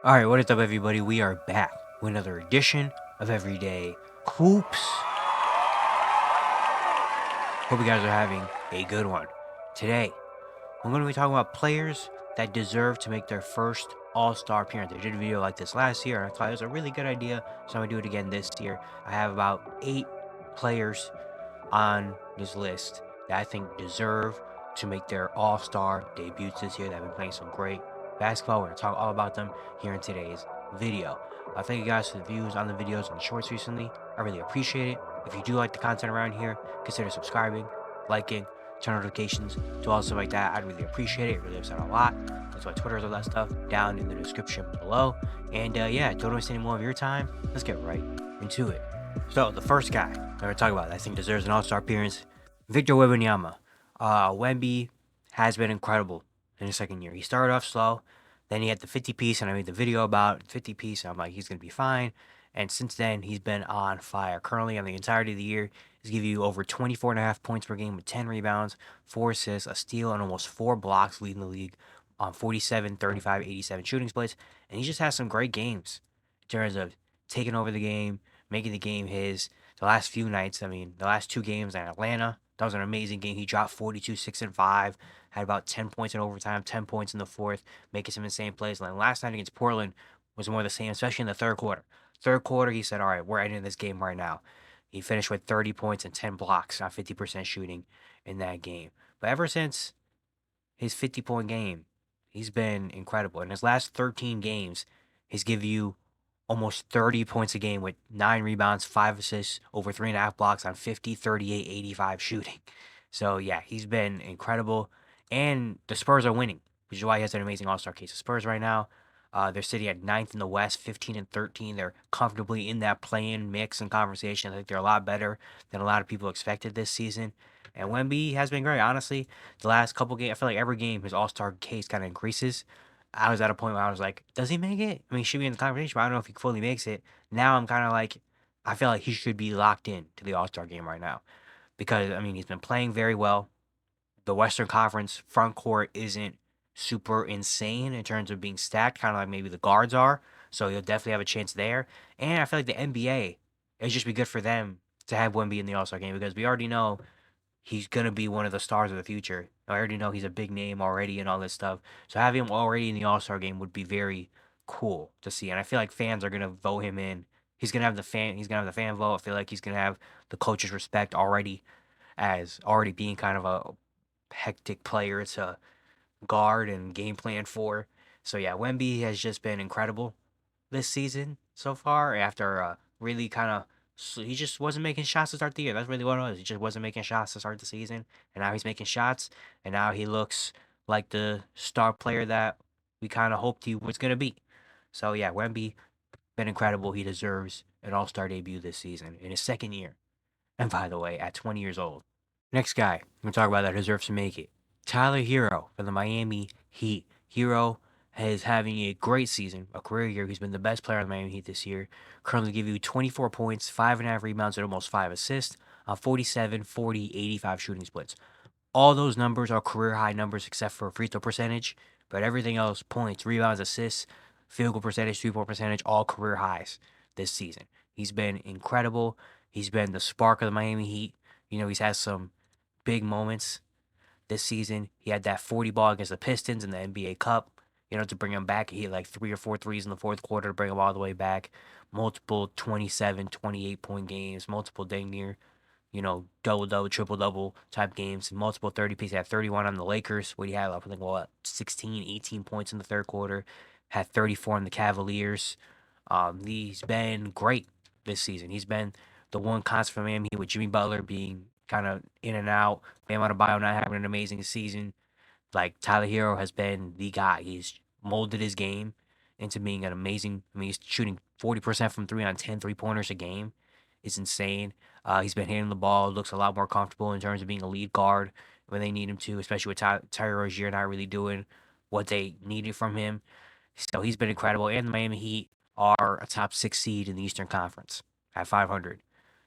Alright, what is up, everybody? We are back with another edition of Everyday Hoops. Hope you guys are having a good one. Today, I'm going to be talking about players that deserve to make their first All-Star appearance. I did a video like this last year, and I thought it was a really good idea, so I'm going to do it again this year. I have about 8 players on this list that I think deserve to make their All-Star debuts this year that have been playing some great basketball. We're going to talk all about them here in today's video. Thank you guys for the views on the videos and the shorts recently. I really appreciate it. If you do like the content around here, consider subscribing, liking, turn notifications, do all stuff like that. I'd really appreciate it. It really helps out a lot. That's why Twitter's all that stuff down in the description below. And yeah, don't waste any more of your time. Let's get right into it. So the first guy I'm going to talk about that I think deserves an All-Star appearance, Victor Wembanyama. Wemby has been incredible in his second year. He started off slow, then he had the 50-piece, and I made the video about 50-piece, and I'm like, he's going to be fine. And since then, he's been on fire. Currently, on the entirety of the year, he's giving you over 24.5 points per game with 10 rebounds, 4 assists, a steal, and almost 4 blocks, leading the league on 47, 35, 87 shooting splits. And he just has some great games in terms of taking over the game, making the game his. The last few nights, the last 2 games in Atlanta, that was an amazing game. He dropped 42, 6, and 5, had about 10 points in overtime, 10 points in the fourth, making some insane plays. And then last night against Portland was more of the same, especially in the third quarter. Third quarter, he said, all right, we're ending this game right now. He finished with 30 points and 10 blocks on 50% shooting in that game. But ever since his 50-point game, he's been incredible. In his last 13 games, he's given you almost 30 points a game with 9 rebounds, 5 assists, over 3.5 blocks on 50, 38, 85 shooting. So, yeah, he's been incredible. And the Spurs are winning, which is why he has an amazing All-Star case. The Spurs right now, they're sitting at 9th in the West, 15 and 13. They're comfortably in that play-in mix and conversation. I think they're a lot better than a lot of people expected this season. And Wemby has been great. Honestly, the last couple games, I feel like every game his All-Star case kind of increases. I was at a point where I was like, does he make it? I mean, he should be in the conversation, but I don't know if he fully makes it. Now I'm kind of like, I feel like he should be locked in to the All-Star game right now because, he's been playing very well. The Western Conference front court isn't super insane in terms of being stacked, kind of like maybe the guards are. So he'll definitely have a chance there. And I feel like the NBA, it'd just be good for them to have Wemby in the All-Star game because we already know he's gonna be one of the stars of the future. I already know he's a big name already and all this stuff. So having him already in the All-Star game would be very cool to see. And I feel like fans are gonna vote him in. He's gonna have the fan vote. I feel like he's gonna have the coach's respect already as already being kind of a hectic player to guard and game plan for. So yeah, Wemby has just been incredible this season so far after really kind of he just wasn't making shots to start the year. That's really what it was. He just wasn't making shots to start the season, and now he's making shots, and now he looks like the star player that we kind of hoped he was gonna be. So yeah, Wemby been incredible. He deserves an All-Star debut this season in his second year, and by the way, at 20 years old. Next guy I'm gonna talk about that deserves to make it, Tyler Herro from the Miami Heat. Herro is having a great season, a career year. He's been the best player on the Miami Heat this year. Currently give you 24 points, 5.5 rebounds, and almost 5 assists on 47, 40, 85 shooting splits. All those numbers are career high numbers except for free throw percentage, but everything else, points, rebounds, assists, field goal percentage, three-point percentage, all career highs this season. He's been incredible. He's been the spark of the Miami Heat. He's had some big moments this season. He had that 40 ball against the Pistons in the NBA Cup, to bring him back. He had like 3 or 4 threes in the fourth quarter to bring him all the way back. Multiple 27, 28-point games, multiple dang near, double-double, triple-double type games, multiple 30-piece. He had 31 on the Lakers, where he had, I think, 16, 18 points in the third quarter. Had 34 on the Cavaliers. He's been great this season. He's been the one constant for Miami with Jimmy Butler being kind of in and out. Bam Adebayo not having an amazing season. Like, Tyler Herro has been the guy. He's molded his game into being an amazing. He's shooting 40% from 3 on 10 3-pointers a game. It's insane. He's been hitting the ball. Looks a lot more comfortable in terms of being a lead guard when they need him to, especially with Tyler Rozier not really doing what they needed from him. So he's been incredible. And the Miami Heat are a top 6 seed in the Eastern Conference at 500.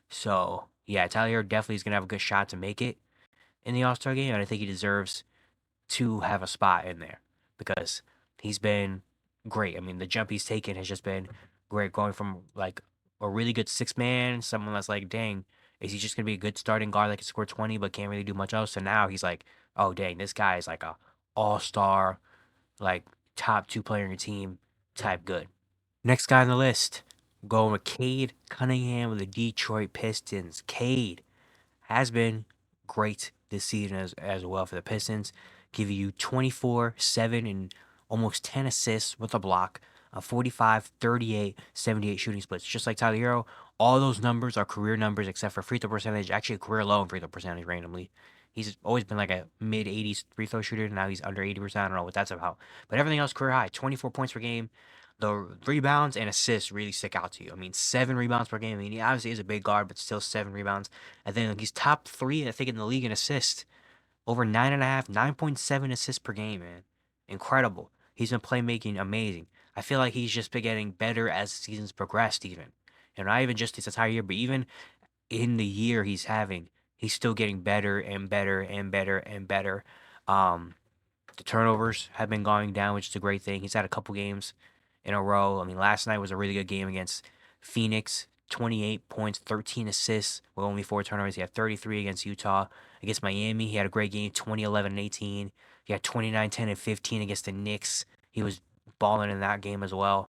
So, yeah, Tyler Herro definitely is going to have a good shot to make it in the All-Star game, and I think he deserves to have a spot in there because he's been great. I mean, the jump he's taken has just been great, going from like a really good six man, someone that's like, dang, is he just gonna be a good starting guard that can score 20 but can't really do much else? So now he's like, oh dang, this guy is like a all-star, like top two player in your team type good. Next guy on the list, going with Cade Cunningham with the Detroit Pistons. Cade has been great this season as well for the Pistons, giving you 24, 7, and almost 10 assists with a block, a 45, 38, 78 shooting splits. Just like Tyler Herro, all those numbers are career numbers except for free throw percentage, actually a career low in free throw percentage randomly. He's always been like a mid 80s free throw shooter. Now he's under 80%. I don't know what that's about. But everything else career high, 24 points per game. The rebounds and assists really stick out to you. I mean, 7 rebounds per game. I mean, he obviously is a big guard, but still 7 rebounds. And then he's top three, I think, in the league in assists. Over 9.5, 9.7 assists per game, man. Incredible. He's been playmaking amazing. I feel like he's just been getting better as the seasons progressed, even. And not even just this entire year, but even in the year he's having, he's still getting better and better and better and better. Um, the turnovers have been going down, which is a great thing. He's had a couple games in a row. I mean, last night was a really good game against Phoenix. 28 points, 13 assists with only 4 turnovers. He had 33 against Utah. Against Miami, he had a great game, 20, 11, and 18. He had 29, 10, and 15 against the Knicks. He was balling in that game as well.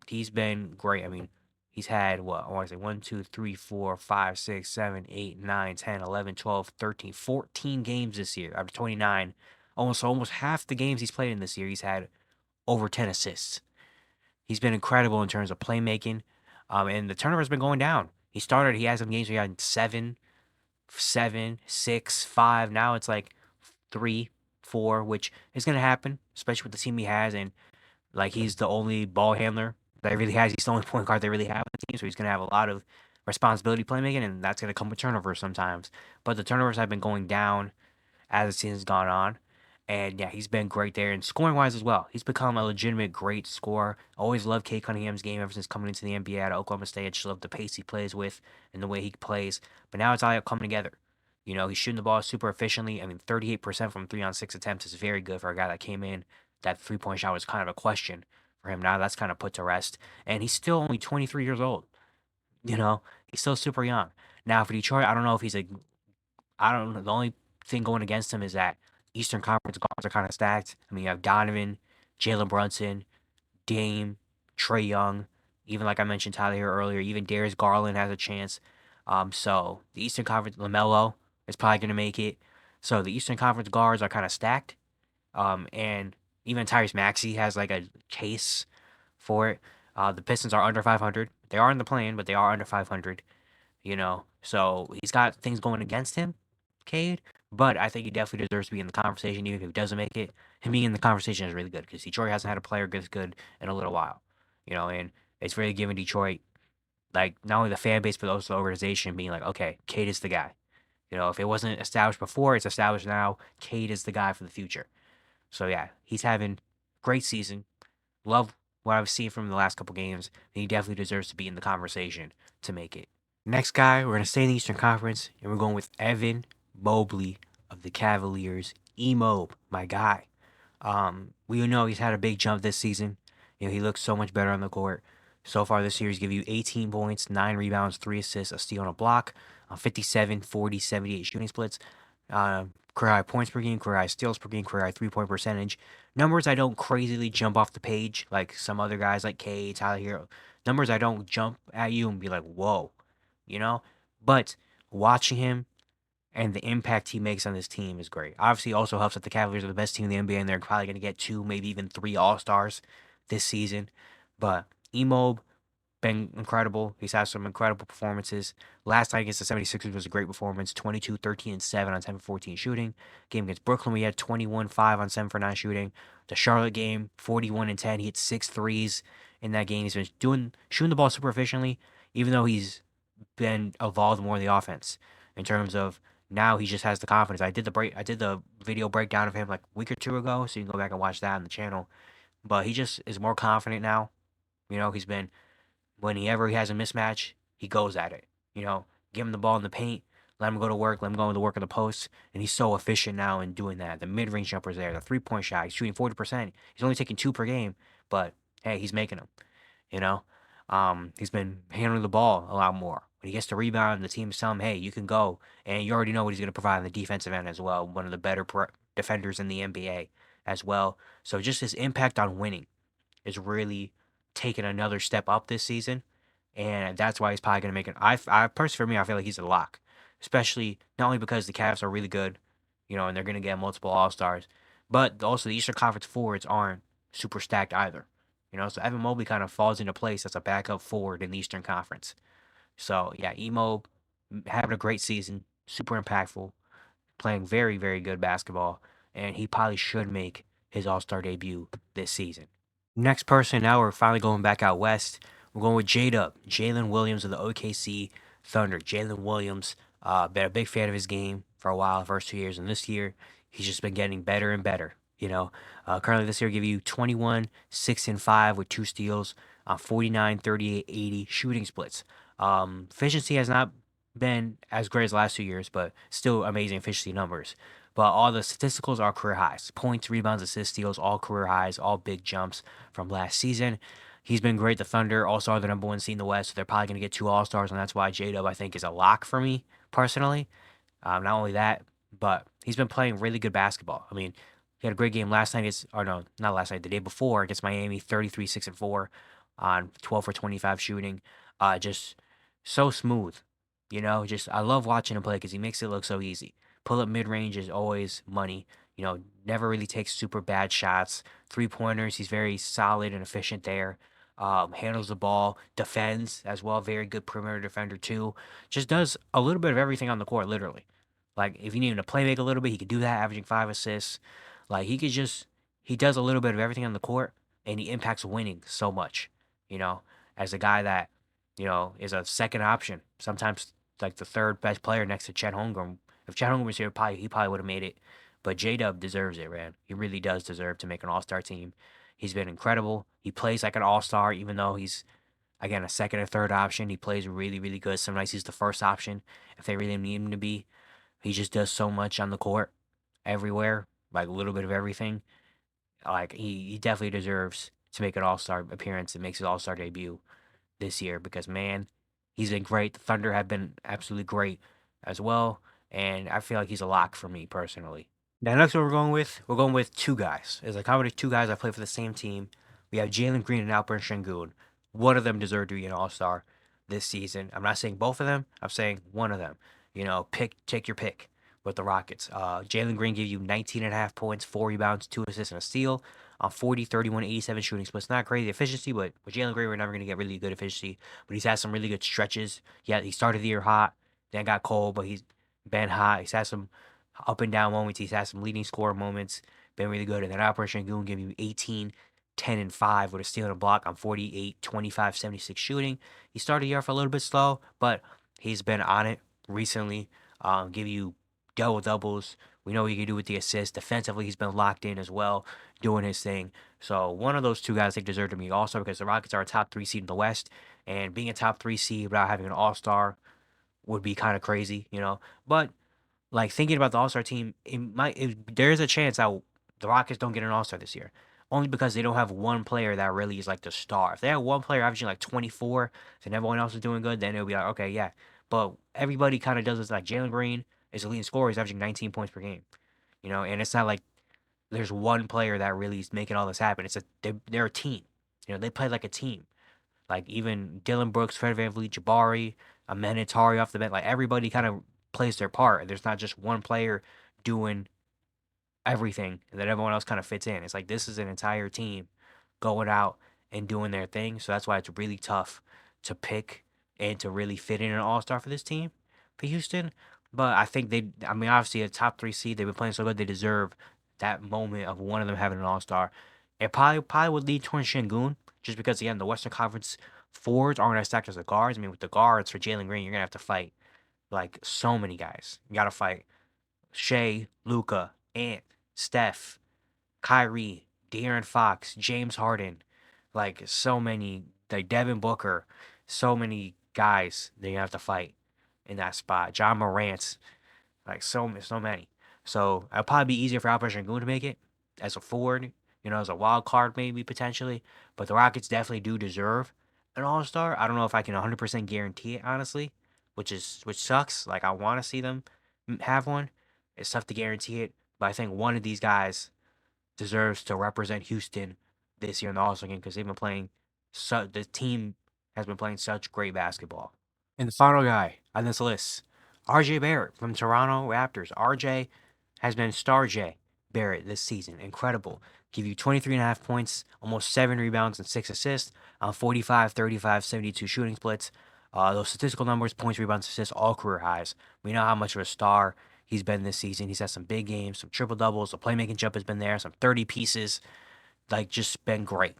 He's been great. I mean, he's had what I want to say 1, 2, 3, 4, 5, 6, 7, 8, 9, 10, 11, 12, 13, 14 games this year out of 29. Almost half the games he's played in this year, he's had over 10 assists. He's been incredible in terms of playmaking, and the turnover's been going down. He had some games where he had 7, 7, 6, 5. Now it's like 3, 4, which is gonna happen, especially with the team he has, and like he's the only ball handler that he really has. He's the only point guard they really have on the team, so he's gonna have a lot of responsibility playmaking, and that's gonna come with turnovers sometimes. But the turnovers have been going down as the season's gone on. And yeah, he's been great there. And scoring wise as well, he's become a legitimate great scorer. Always loved Kade Cunningham's game ever since coming into the NBA at Oklahoma State. I just love the pace he plays with and the way he plays. But now it's all coming together. You know, he's shooting the ball super efficiently. I mean, 38% from 3 on 6 attempts is very good for a guy that came in. That 3 point shot was kind of a question for him. Now that's kind of put to rest. And he's still only 23 years old. You know, he's still super young. Now for Detroit, I don't know if he's a I don't know. The only thing going against him is that Eastern Conference guards are kind of stacked. I mean, you have Donovan, Jalen Brunson, Dame, Trey Young, even like I mentioned Tyler here earlier. Even Darius Garland has a chance. So the Eastern Conference, LaMelo is probably going to make it. So the Eastern Conference guards are kind of stacked. And even Tyrese Maxey has like a case for it. The Pistons are under 500. They are in the play-in, but they are under 500. You know, so he's got things going against him, Cade. But I think he definitely deserves to be in the conversation, even if he doesn't make it. Him being in the conversation is really good because Detroit hasn't had a player this good in a little while. You know, and it's really giving Detroit like not only the fan base but also the organization being like, okay, Cade is the guy. You know, if it wasn't established before, it's established now. Cade is the guy for the future. So yeah, he's having great season. Love what I've seen from him the last couple games. And he definitely deserves to be in the conversation to make it. Next guy, we're going to stay in the Eastern Conference, and we're going with Evan Mobley of the Cavaliers. E-Mob, my guy. We know he's had a big jump this season. You know, he looks so much better on the court. So far this year, he's given you 18 points, 9 rebounds, 3 assists, a steal, and a block, 57, 40, 78 shooting splits, career high points per game, career high steals per game, career high 3-point percentage. Numbers I don't crazily jump off the page like some other guys like K, Tyler Herro. Numbers I don't jump at you and be like, whoa, you know? But watching him and the impact he makes on this team is great. Obviously, it also helps that the Cavaliers are the best team in the NBA, and they're probably going to get 2, maybe even 3 All-Stars this season. But Emo been incredible. He's had some incredible performances. Last night against the 76ers was a great performance. 22, 13, and 7 on 10 for 14 shooting. Game against Brooklyn, we had 21, 5 on 7 for 9 shooting. The Charlotte game, 41 and 10. He hit 6 threes in that game. He's been shooting the ball super efficiently, even though he's been evolved more in the offense in terms of now he just has the confidence. I did the video breakdown of him like a week or two ago, so you can go back and watch that on the channel. But he just is more confident now. You know, he's been whenever he has a mismatch, he goes at it. You know, give him the ball in the paint, let him go to work, let him go to work in the post, and he's so efficient now in doing that. The mid-range jumpers there, the three-point shot, he's shooting 40%. He's only taking two per game, but hey, he's making them. You know, he's been handling the ball a lot more. When he gets the rebound, the team's telling him, "Hey, you can go," and you already know what he's going to provide on the defensive end as well. One of the better defenders in the NBA as well. So just his impact on winning is really taking another step up this season, and that's why he's probably going to make it. I personally, for me, I feel like he's a lock, especially not only because the Cavs are really good, and they're going to get multiple All Stars, but also the Eastern Conference forwards aren't super stacked either. So Evan Mobley kind of falls into place as a backup forward in the Eastern Conference. So yeah, Emo having a great season, super impactful, playing very, very good basketball, and he probably should make his All Star debut this season. Next person, now we're finally going back out west. We're going with J-Dub, Jaylen Williams of the OKC Thunder. Jaylen Williams, been a big fan of his game for a while, the first 2 years, and this year he's just been getting better and better. Currently this year give you 21, 6 and 5 with two steals, 49, 38, 80 shooting splits. Efficiency has not been as great as the last 2 years, but still amazing efficiency numbers. But all the statisticals are career highs. Points, rebounds, assists, steals, all career highs, all big jumps from last season. He's been great. The Thunder also are the number one seed in the West, so they're probably going to get two All Stars, and that's why J-Dub, I think, is a lock for me personally. Not only that, but he's been playing really good basketball. I mean, he had a great game last night, or no, not last night, the day before against Miami, 33, 6 and 4 on 12 for 25 shooting. Just so smooth. Just I love watching him play because he makes it look so easy. Pull up mid range is always money. Never really takes super bad shots. 3-pointers, he's very solid and efficient there. Handles the ball, defends as well. Very good perimeter defender too. Just does a little bit of everything on the court, literally. Like if you need him to play make a little bit, he could do that, averaging 5 assists. Like he does a little bit of everything on the court, and he impacts winning so much. You know, as a guy that is a second option, sometimes like the third best player next to Chet Holmgren. If Chet Holmgren was here, he probably would have made it. But J Dub deserves it, man. He really does deserve to make an All Star team. He's been incredible. He plays like an All Star, even though he's again a second or third option. He plays really, really good. Some nights he's the first option if they really need him to be. He just does so much on the court, everywhere, like a little bit of everything. Like he definitely deserves to make an All Star appearance and makes his All Star debut this year because man, he's been great. The Thunder have been absolutely great as well, and I feel like he's a lock for me personally. Now, next one we're going with two guys. It's a combination of two guys that play for the same team. We have Jaylen Green and Alperen Sengun. One of them deserve to be an All-Star this season. I'm not saying both of them. I'm saying one of them. Take your pick with the Rockets. Jaylen Green gave you 19 and a half points, 4 rebounds, 2 assists, and a steal on 40, 31, 87 shooting splits. Not crazy efficiency, but with Jaylen Green, we're never going to get really good efficiency. But he's had some really good stretches. Yeah, he started the year hot, then got cold, but he's been hot. He's had some up and down moments. He's had some leading scorer moments. Been really good. And then Alperen Sengun gave you 18, 10, and 5 with a steal and a block on 48, 25, 76 shooting. He started the year off a little bit slow, but he's been on it recently. Give you double doubles. We know what he can do with the assists. Defensively, he's been locked in as well, doing his thing. So one of those two guys they deserve to be also because the Rockets are a top 3 seed in the West, and being a top 3 seed without having an All Star would be kind of crazy. But like thinking about the All Star team, there's a chance that the Rockets don't get an All Star this year, only because they don't have one player that really is like the star. If they have one player averaging like 24, and everyone else is doing good, then it'll be like okay, yeah. But everybody kind of does this. Like Jaylen Green is a leading scorer; he's averaging 19 points per game. And it's not like there's one player that really is making all this happen. They're a team. They play like a team. Like even Dylan Brooks, Fred VanVleet, Jabari, Amenitari off the bench. Like everybody kind of plays their part. There's not just one player doing everything and that everyone else kind of fits in. It's like this is an entire team going out and doing their thing. So that's why it's really tough to pick and to really fit in an all star for this team for Houston. But I think obviously a top 3 seed, they've been playing so good, they deserve that moment of one of them having an all star. It probably would lead towards Shingun, just because again the Western Conference forwards aren't as stacked as the guards. I mean, with the guards for Jaylen Green, you're gonna have to fight like so many guys. You gotta fight Shea, Luca, Ant, Steph, Kyrie, De'Aaron Fox, James Harden, like so many, like Devin Booker, so many guys that you have to fight. in that spot. John Morant's, like so many. So it'll probably be easier for Alperen Sengun to make it as a forward, as a wild card maybe potentially. But the Rockets definitely do deserve an All Star. I don't know if I can 100% guarantee it honestly, which sucks. Like I want to see them have one. It's tough to guarantee it, but I think one of these guys deserves to represent Houston this year in the All Star game because they've been playing. The team has been playing such great basketball. And the final guy on this list, RJ Barrett from Toronto Raptors. RJ has been star J Barrett this season. Incredible. Give you 23.5 points, almost 7 rebounds, and 6 assists on 45, 35, 72 shooting splits. Those statistical numbers, points, rebounds, assists, all career highs. We know how much of a star he's been this season. He's had some big games, some triple doubles. The playmaking jump has been there, some 30 pieces. Like, just been great.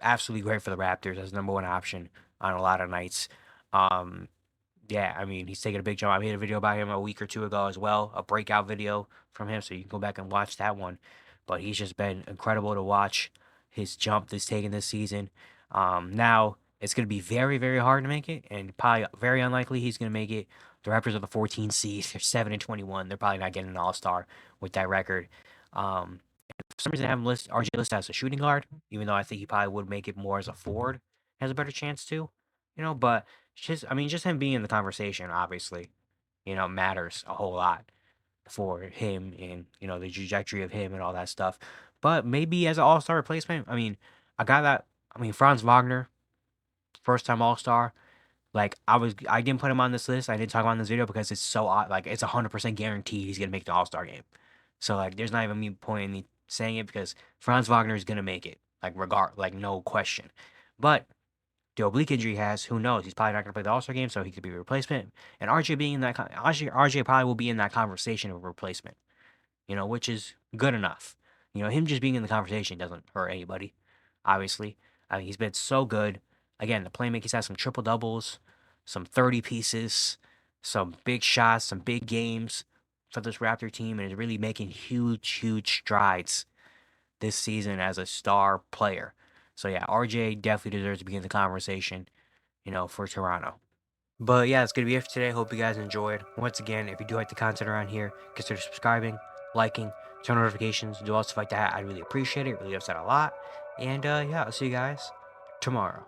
Absolutely great for the Raptors as number one option on a lot of nights. Yeah, I mean, he's taking a big jump. I made a video about him a week or two ago as well, a breakout video from him, so you can go back and watch that one. But he's just been incredible to watch his jump that's taken this season. Now, it's going to be very, very hard to make it, and probably very unlikely he's going to make it. The Raptors are the 14 seed. They're 7-21. They're probably not getting an All-Star with that record. For some reason, I have him RJ listed as a shooting guard, even though I think he probably would make it more as a forward, has a better chance to, but just him being in the conversation, obviously, matters a whole lot for him and, the trajectory of him and all that stuff. But maybe as an all-star replacement, Franz Wagner, first time all-star. Like, I didn't put him on this list. I didn't talk about him in this video because it's so odd. Like, it's 100% guaranteed he's going to make the all-star game. So, like, there's not even me point in me saying it because Franz Wagner is going to make it. Like, no question. But the oblique injury he has, who knows? He's probably not going to play the All-Star game, so he could be a replacement. And RJ being in that, RJ probably will be in that conversation of replacement, which is good enough. Him just being in the conversation doesn't hurt anybody, obviously. I mean, he's been so good. Again, the playmaking, he's had some triple doubles, some 30 pieces, some big shots, some big games for this Raptor team, and is really making huge, huge strides this season as a star player. So yeah, RJ definitely deserves to be in the conversation, for Toronto. But yeah, that's going to be it for today. Hope you guys enjoyed. Once again, if you do like the content around here, consider subscribing, liking, turn notifications, do all stuff like that. I'd really appreciate it. It really helps out a lot. And yeah, I'll see you guys tomorrow.